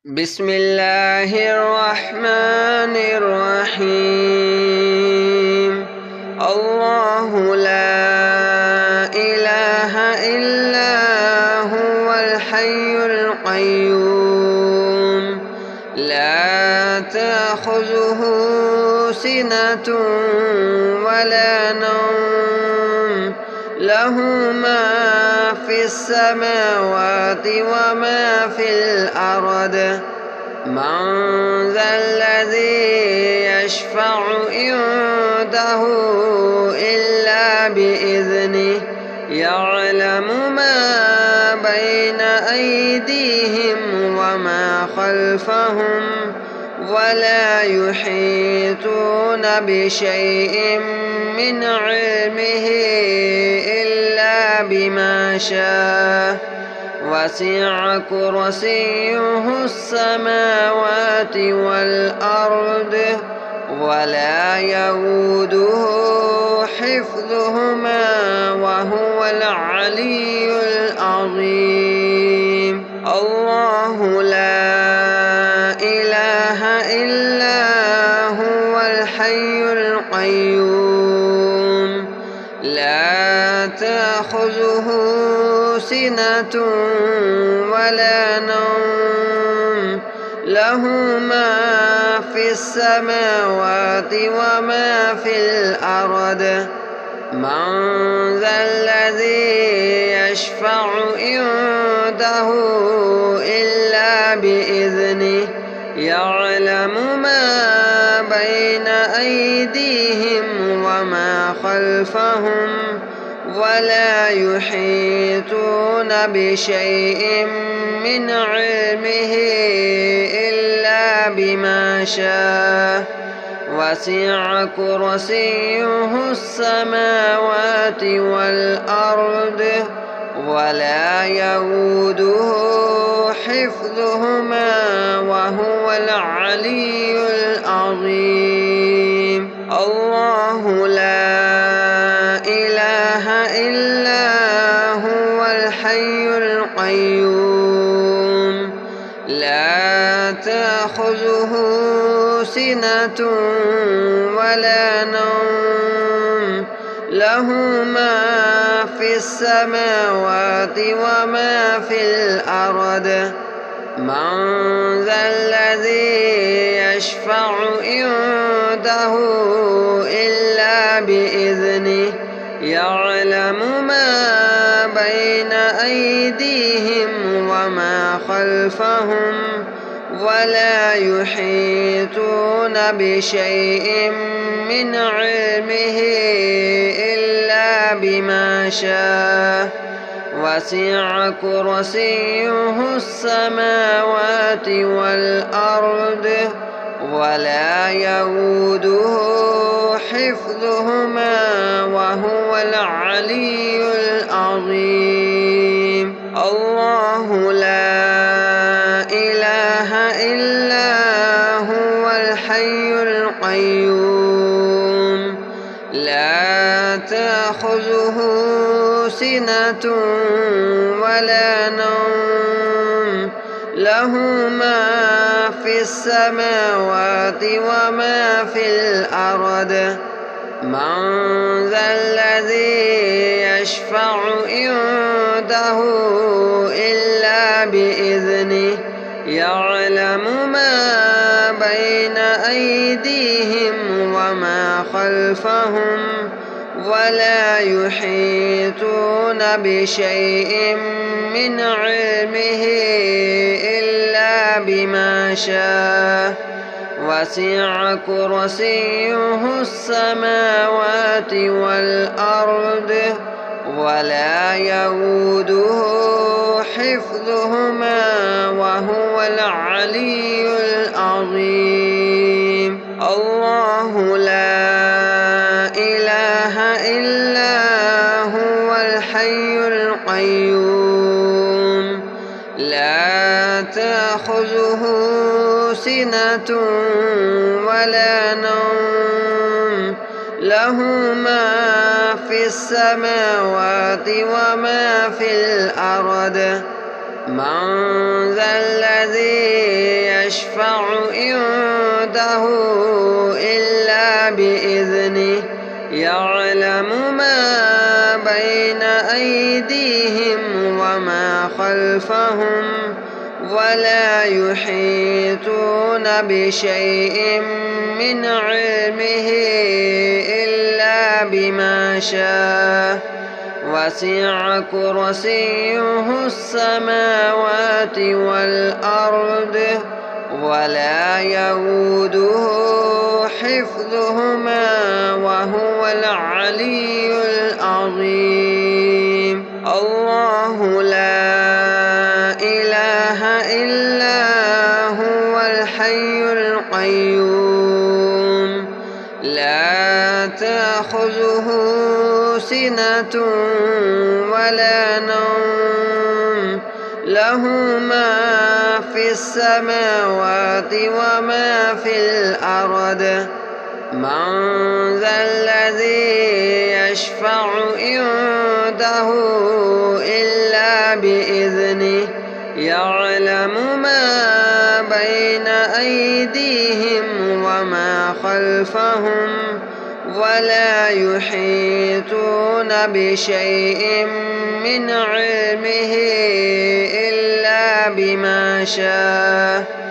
بسم الله الرحمن الرحيم. الله لا إله إلا هو الحي القيوم لا تأخذه سنة ولا نوم له ما في السماوات وما في الأرض من ذا الذي يشفع عنده إلا بإذنه يعلم ما بين أيديهم وما خلفهم ولا يحيطون بشيء من علمه إلا بما شاء وسع كرسيه السماوات والأرض ولا يؤوده حفظهما وهو العلي العظيم. الله لا إله إلا هو الحي القيوم لا تأخذه سنة ولا نوم له ما في السماوات وما في الأرض من ذا الذي يشفع عنده إلا بإذنه يعلم ما بين أيديهم وما خلفهم ولا يحيطون بشيء من علمه إلا بما شاء وسع كرسيه السماوات والأرض ولا يؤوده حفظهما وهو العلي العظيم. الله لا إله إلا هو الحي القيوم لا تأخذه سنة ولا نوم له ما في السماوات وما في الأرض من ذا الذي يشفع عنده إلا بإذنه يعلم ما بين أيديهم وما خلفهم ولا يحيطون بشيء من علمه إلا بما شاء وسع كرسيه السماوات والأرض ولا يؤوده حفظهما وهو العلي العظيم. الله لا إله إلا هو الحي القيوم لا تأخذه سنة ولا نوم له ما في السماوات وما في الأرض من ذا الذي يشفع عنده إلا بإذنه يعلم ما بين أيديهم وما خلفهم ولا يحيطون بشيء من علمه إلا بما شاء وسع كرسيه السماوات والأرض ولا يؤوده حفظهما وهو العلي العظيم. الله لا إله إلا هو الحي القيوم لا تأخذه سنة ولا نوم له ما في السماوات وما في الأرض من ذا الذي يشفع عنده إلا بإذنه يعلم ما بين أيديهم وما خلفهم ولا يحيطون بشيء من علمه إلا بما شاء وسع كرسيه السماوات والأرض ولا يئوده حفظهما وهو العلي العظيم. الله لا إله إلا هو الحي القيوم لا تأخذه سنة ولا نوم له ما في السماوات وما في الأرض من ذا الذي يشفع عنده إلا بإذنه يعلم ما بين أيديهم وما خلفهم ولا يحيطون بشيء من علمه إلا بما شاء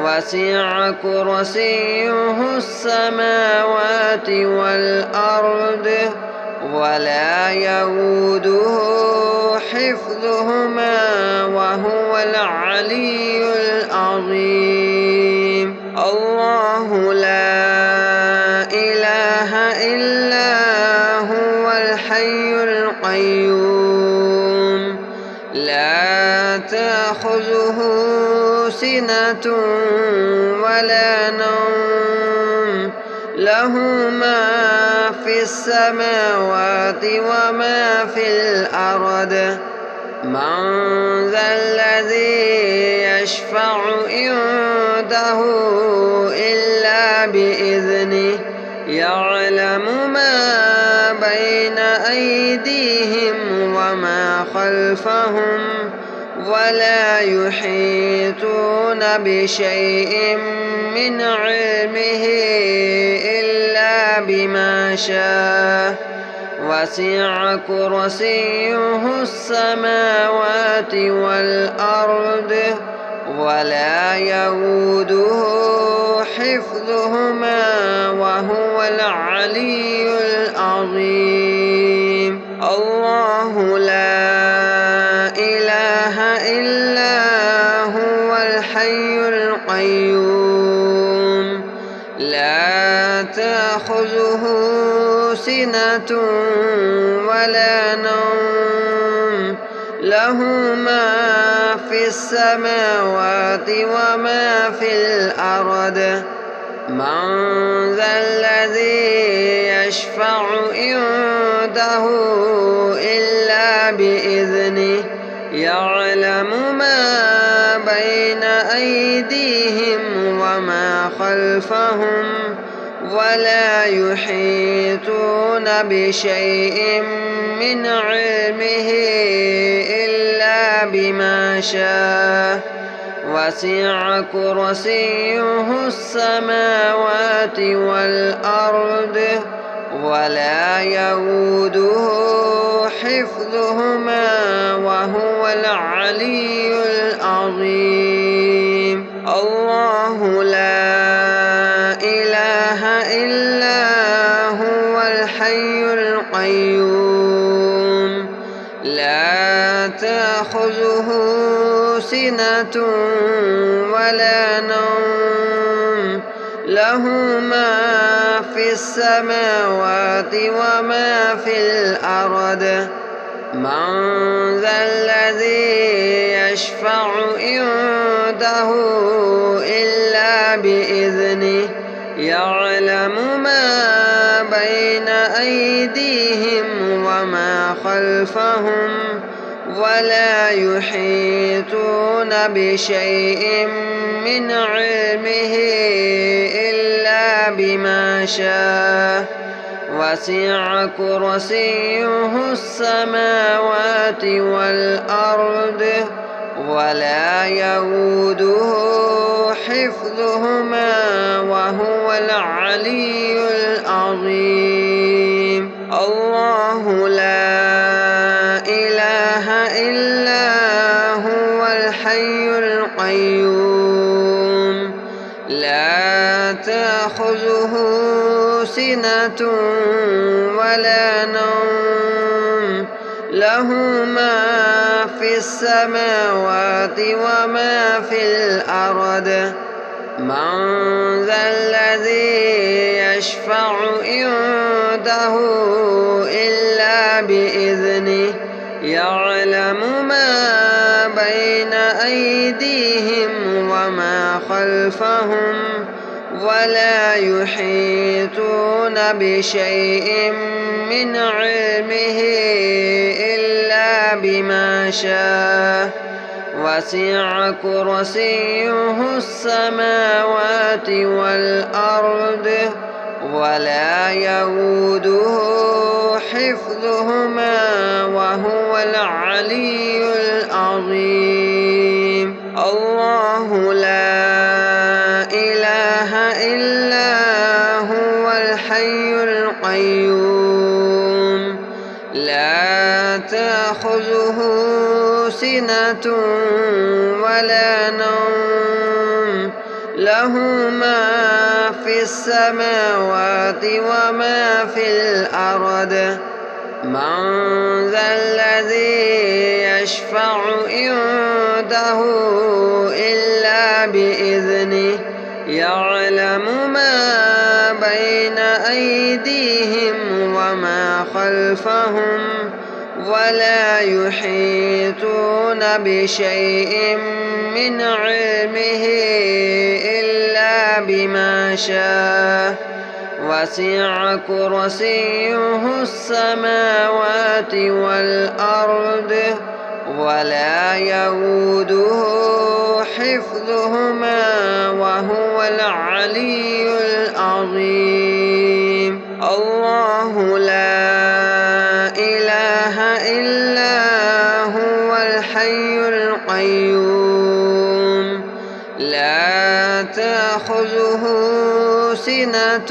وسع كرسيه السماوات والأرض ولا يئوده حفظهما وهو العلي العظيم. الله لا إله إلا هو الحي القيوم لا تأخذه سنة ولا نوم له ما في السماوات وما في الأرض من ذا الذي يشفع عنده إلا بإذنه يعلم ما بين أيديهم وما خلفهم ولا يحيطون بشيء من علمه إلا بما شاء وسع كرسيه السماوات والأرض ولا يئوده حفظهما وهو العلي العظيم. الله لا إله إلا هو الحي القيوم لا تأخذه سنة ولا نوم له ما في السماوات وما في الأرض من ذا الذي يشفع عنده إلا بإذنه يعلم ما بين أيديهم وما خلفهم ولا يحيطون بشيء من علمه إلا بما شاء وسع كرسيه السماوات والأرض ولا يئوده حفظهما وهو العلي العظيم. الله لا إله إلا هو الحي القيوم لا تأخذه سنة ولا نوم له ما في السماوات وما في الأرض من ذا الذي يشفع عنده إلا بإذنه يعلم ما بين أيديهم وما خلفهم ولا يحيطون بشيء من علمه إلا بما شاء وسع كرسيه السماوات والأرض ولا يئوده حفظهما العلي العظيم. الله لا إله إلا هو الحي القيوم لا تأخذه سنة ولا نوم له ما في السماوات وما في الأرض. من ذا الذي يشفع عنده إلا بإذنه يعلم ما بين أيديهم وما خلفهم ولا يحيطون بشيء من علمه إلا بما شاء. وسع كرسيه السماوات والأرض ولا يئوده حفظهما وهو العلي العظيم. الله لا إله إلا هو الحي القيوم لا تأخذه سنة ولا نوم له ما في السماوات وما في الأرض. من ذا الذي يشفع عنده إلا بإذنه يعلم ما بين أيديهم وما خلفهم ولا يحيطون بشيء من علمه إلا بما شاء. وسع كرسيه السماوات والأرض ولا يئوده حفظهما وهو العلي العظيم. الله لا إله إلا هو الحي القيوم لا تأخذه سنة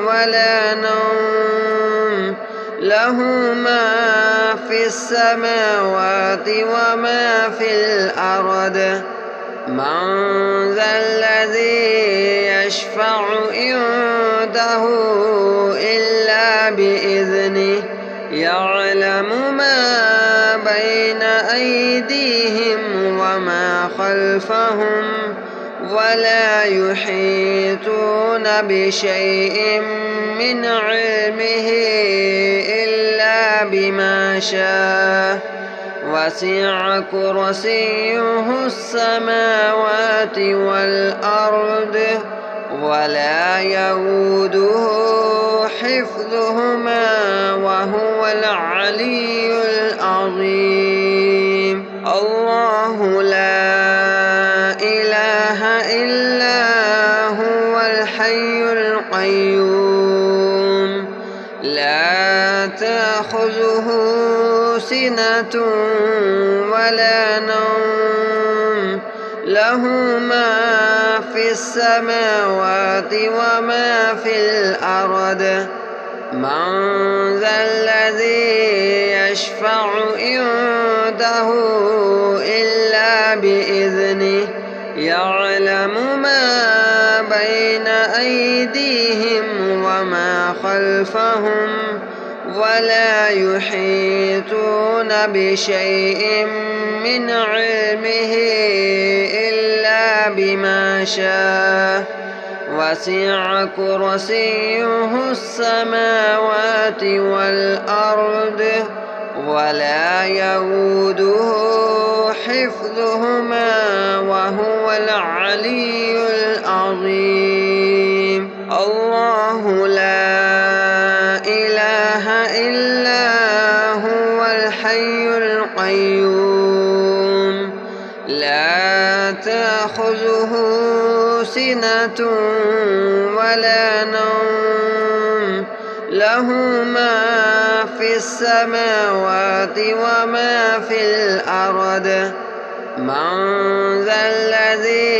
ولا نوم له ما في السماوات وما في الأرض. من ذا الذي يشفع عنده إلا بإذنه يعلم ما بين أيديهم وما خلفهم ولا يحيطون بشيء من علمه إلا بما شاء. وسع كرسيه السماوات والأرض ولا يئوده حفظهما وهو العلي العظيم. الله لا إله إلا هو الحي القيوم لا تأخذه سنة ولا نوم له ما في السماوات وما في الأرض. من ذا الذي يشفع عنده إلا بإذنه يعلم ما بين أيديهم وما خلفهم ولا يحيطون بشيء من علمه إلا بما شاء. وسع كرسيه السماوات والأرض ولا يئوده حفظهما وهو العلي العظيم. الله لا إله إلا هو الحي القيوم لا تأخذه سنة ولا نوم له ما في السماوات وما في الأرض. من ذا الذي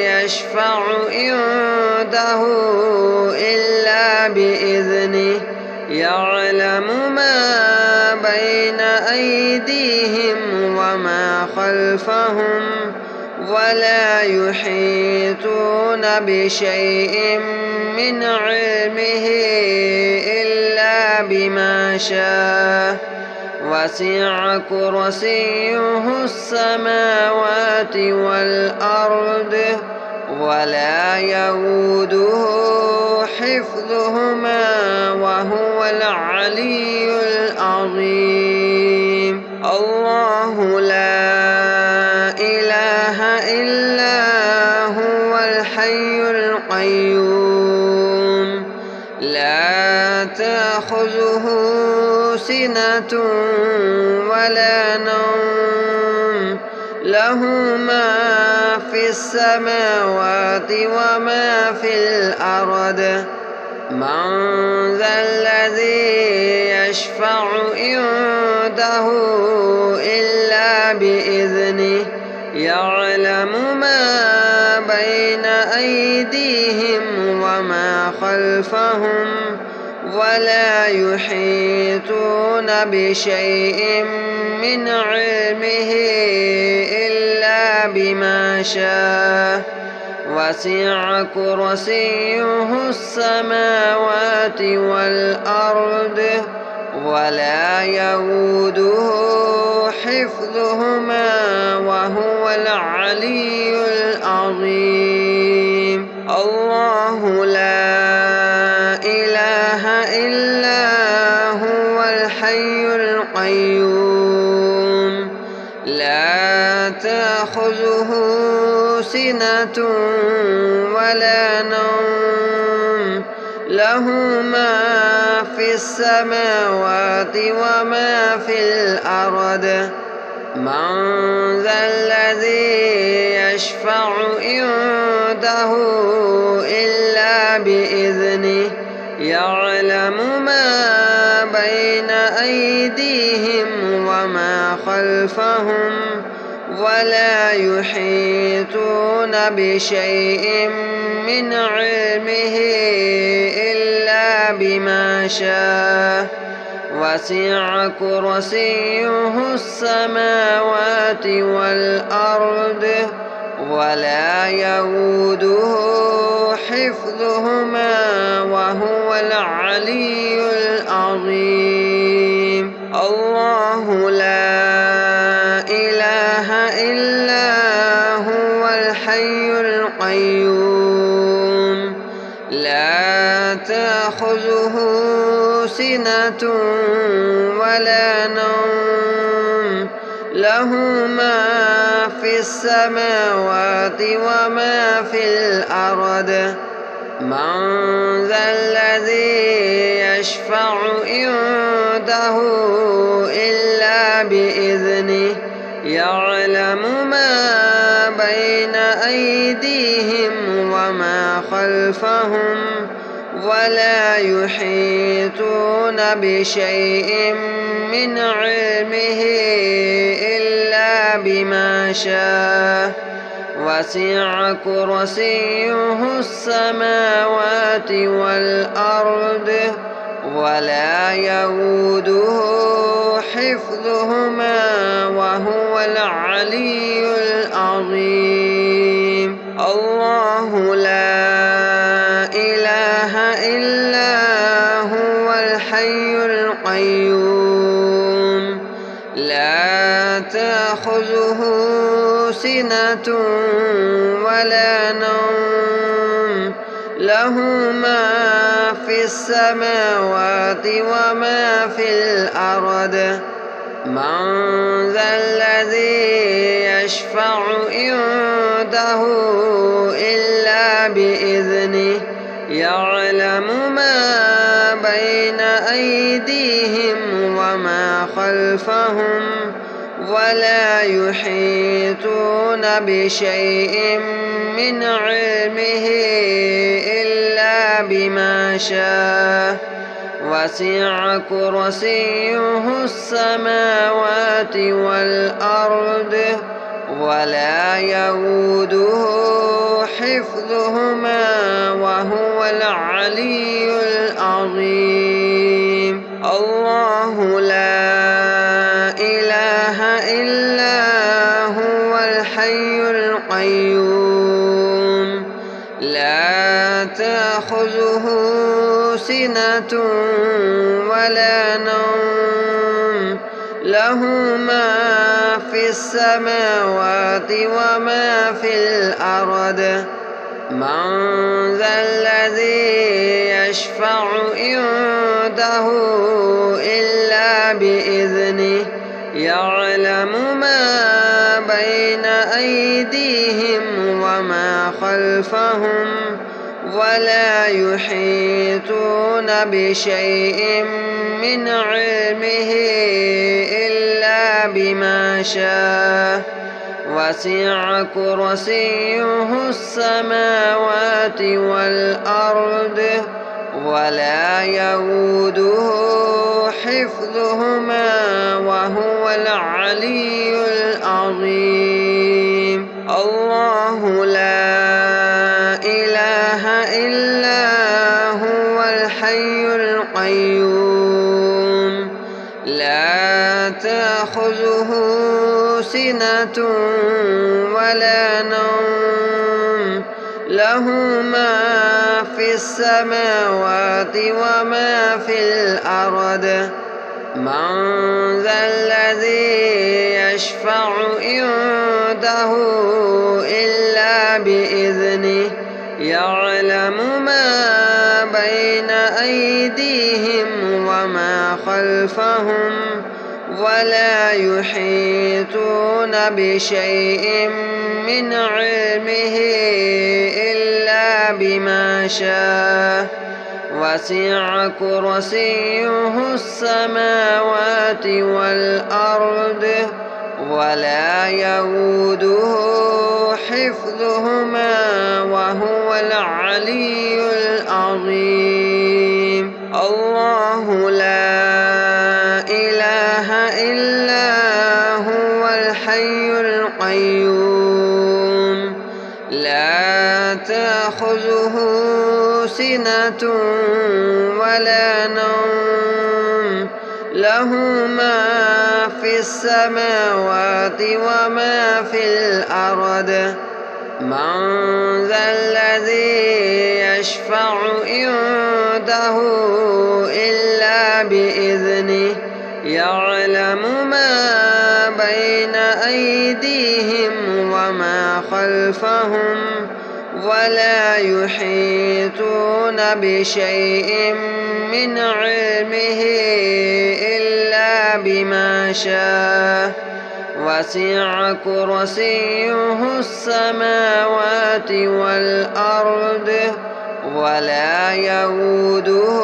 يشفع عنده عنده إلا بإذنه يعلم ما بين أيديهم وما خلفهم ولا يحيطون بشيء من علمه إلا بما شاء وسع كرسيه السماوات والأرض ولا يئوده حفظهما وهو العلي العظيم الله لا إله إلا هو الحي القيوم لا تأخذه سنة ولا نوم له ما في السماوات وما في الأرض من ذا الذي يشفع عنده إلا بإذنه يعلم ما بين أيديهم وما خلفهم ولا يحيطون بشيء من علمه إلا بما شاء وسع كرسيه السماوات والأرض ولا يئوده حفظهما وهو العلي العظيم الله لا إله إلا هو الحي القيوم لا تأخذه سنة ولا نوم له ما في السماوات وما في الأرض من ذا الذي يشفع عنده إلا بإذنه يعلم ما بين أيديهم وما خلفهم ولا يحيطون بشيء من علمه إلا بما شاء وسع كرسيه السماوات والأرض ولا يئوده حفظهما وهو العلي العظيم الله لا إله إلا هو الحي القيوم لا تأخذه سنة ولا نوم له ما في السماوات وما في الأرض من ذا الذي يشفع عنده إلا بإذنه يعلم ما بين أيديهم وما خلفهم ولا يحيطون بشيء من علمه إلا بما شاء وسع كرسيه السماوات والأرض ولا يئوده حفظهما وهو العلي العظيم الله لا إله إلا هو الحي القيوم لا تأخذه سنة ولا نوم له ما في السماوات وما في الأرض من ذا الذي يشفع عنده إلا بإذنه يعلم ما بين أيديهم وما خلفهم ولا يحيطون بشيء من علمه إلا بما شاء وسع كرسيه السماوات والأرض ولا يئوده حفظهما وهو العلي العظيم. الله لا إله إلا هو الحي القيوم لا تأخذه سنة ولا نوم له ما في السماوات وما في الأرض. من ذا الذي يشفع عنده إلا بإذنه يعلم ما بين أيديهم وما خلفهم ولا يحيطون بشيء من علمه إلا بما شاء. وسع كرسيه السماوات والأرض ولا يؤوده حفظهما وهو العلي العظيم. الله لا إله إلا هو الحي القيوم لا تأخذه سنة ولا نوم له ما في السماوات وما في الأرض. من ذا الذي يشفع عنده إلا بإذنه يعلم ما بين أيديهم وما خلفهم ولا يحيطون بشيء من علمه إلا بما شاء. وسع كرسيه السماوات والأرض ولا يؤوده حفظهما وهو العلي العظيم. الله لا إله إلا هو الحي القيوم لا تأخذه سنة ولا نوم له ما في السماوات وما في الأرض. من ذا الذي يشفع عنده إلا بإذنه يعلم ما بين أيديهم وما خلفهم ولا يحيطون بشيء من علمه إلا بما شاء. وسع كرسيه السماوات والأرض ولا يؤوده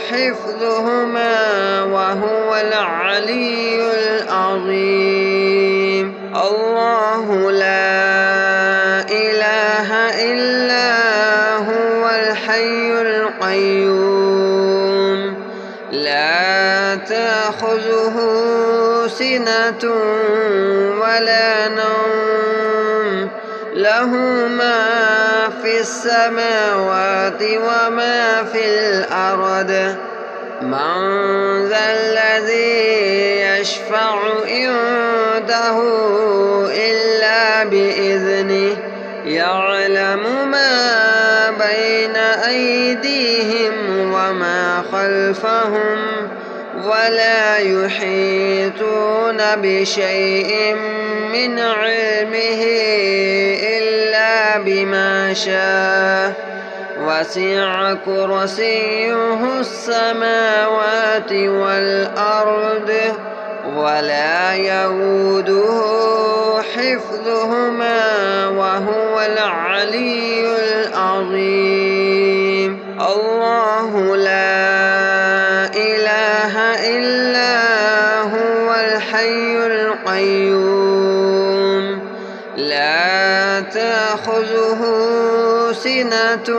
حفظهما وهو العلي العظيم. الله لا إله إلا هو الحي القيوم لا تأخذه سنة ولا نوم له ما في السماوات وما في الأرض. من ذا الذي يشفع عنده إلا بإذنه يعلم ما بين أيديهم وما خلفهم ولا يحيطون بشيء من علمه إلا بما شاء. وسع كرسيه السماوات والأرض ولا يؤوده حفظهما وهو العلي العظيم. الله لا إله إلا هو الحي القيوم لا تأخذه سنة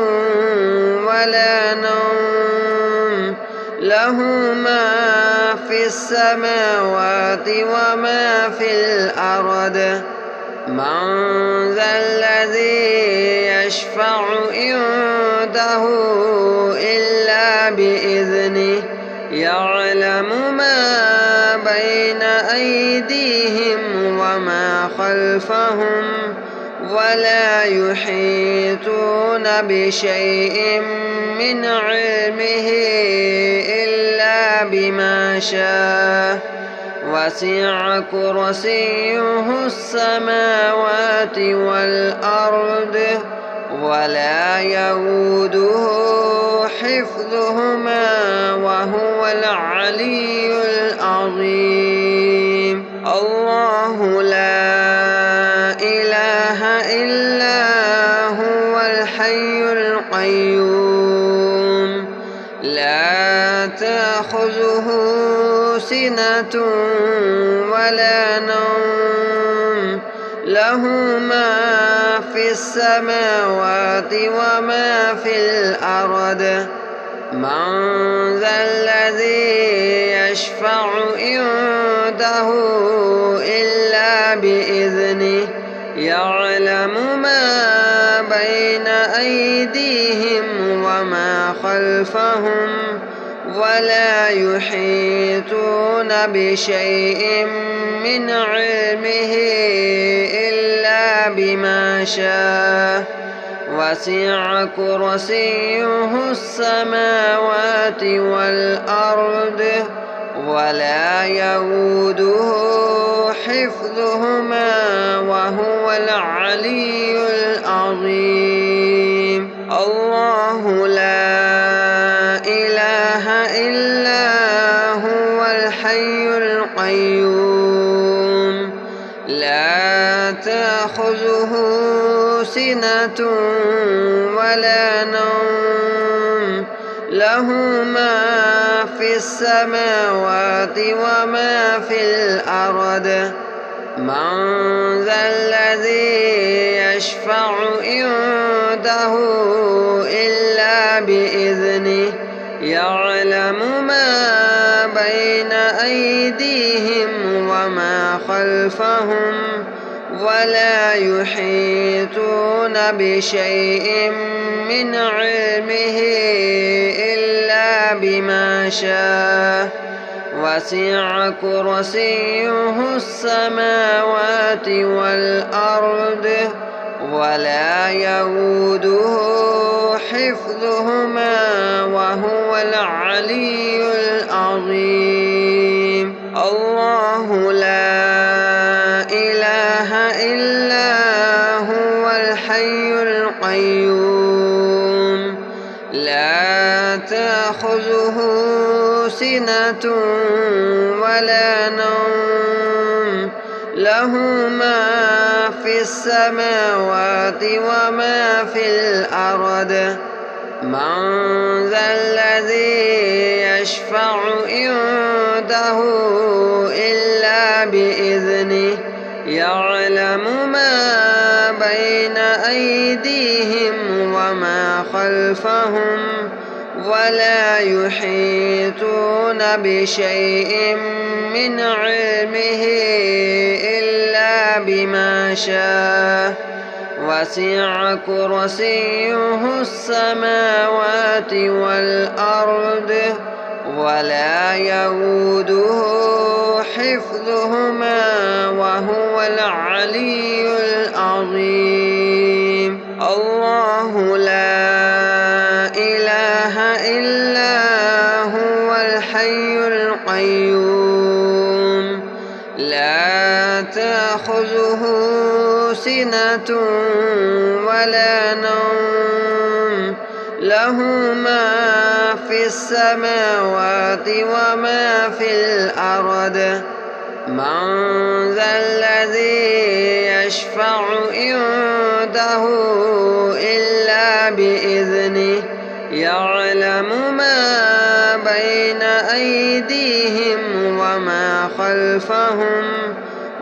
ولا نوم له ما في السماوات وما في الأرض. من ذا الذي يشفع عنده عنده إلا بإذنه يعلم ما بين أيديهم وما خلفهم ولا يحيطون بشيء من علمه إلا بما شاء وسع كرسيه السماوات والأرض ولا يئوده حفظهما وهو العلي العظيم. الله لا إله إلا هو الحي القيوم لا تأخذه سنة ولا نوم له ما في السماوات وما في الأرض من ذا الذي يشفع عنده إلا بإذنه يعلم ما بين أيديهم وما خلفهم ولا يحيطون بشيء من علمه إلا بما شاء وسع كرسيه السماوات والأرض ولا يئوده حفظهما وهو العلي العظيم. الله لا إله إلا هو الحي القيوم لا تأخذه سنة ولا نوم له ما في السماوات وما في الأرض من ذا الذي يشفع عنده إلا بإذنه يعلم ما بين أيديهم وما خلفهم ولا يحيطون بشيء من علمه إلا بما شاء وسع كرسيه السماوات والأرض ولا يئوده حفظهما وهو العلي العظيم. الله لا إله إلا هو الحي القيوم لا تأخذه سنة ولا نوم له ما في السماوات وما في الأرض من ذا الذي يشفع عنده إلا بإذنه يعلم ما بين أيديهم وما خلفهم ولا يحيطون بشيء من علمه إلا بما شاء وسع كرسيه السماوات والأرض ولا يئوده حفظهما وهو العلي العظيم. الله لا إله إلا هو الحي القيوم لا تأخذه سنة ولا نوم له ما في السماوات وما في الأرض من ذا الذي يشفع عنده إلا بإذنه يعلم ما بين أيديهم وما خلفهم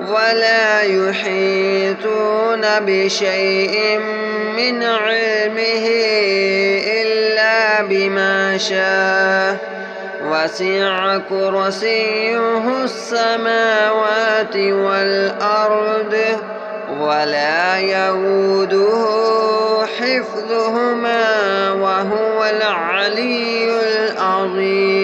ولا يحيطون بشيء من علمه إلا بما شاء وسع كرسيه السماوات والأرض ولا يؤوده حفظهما وهو العلي العظيم.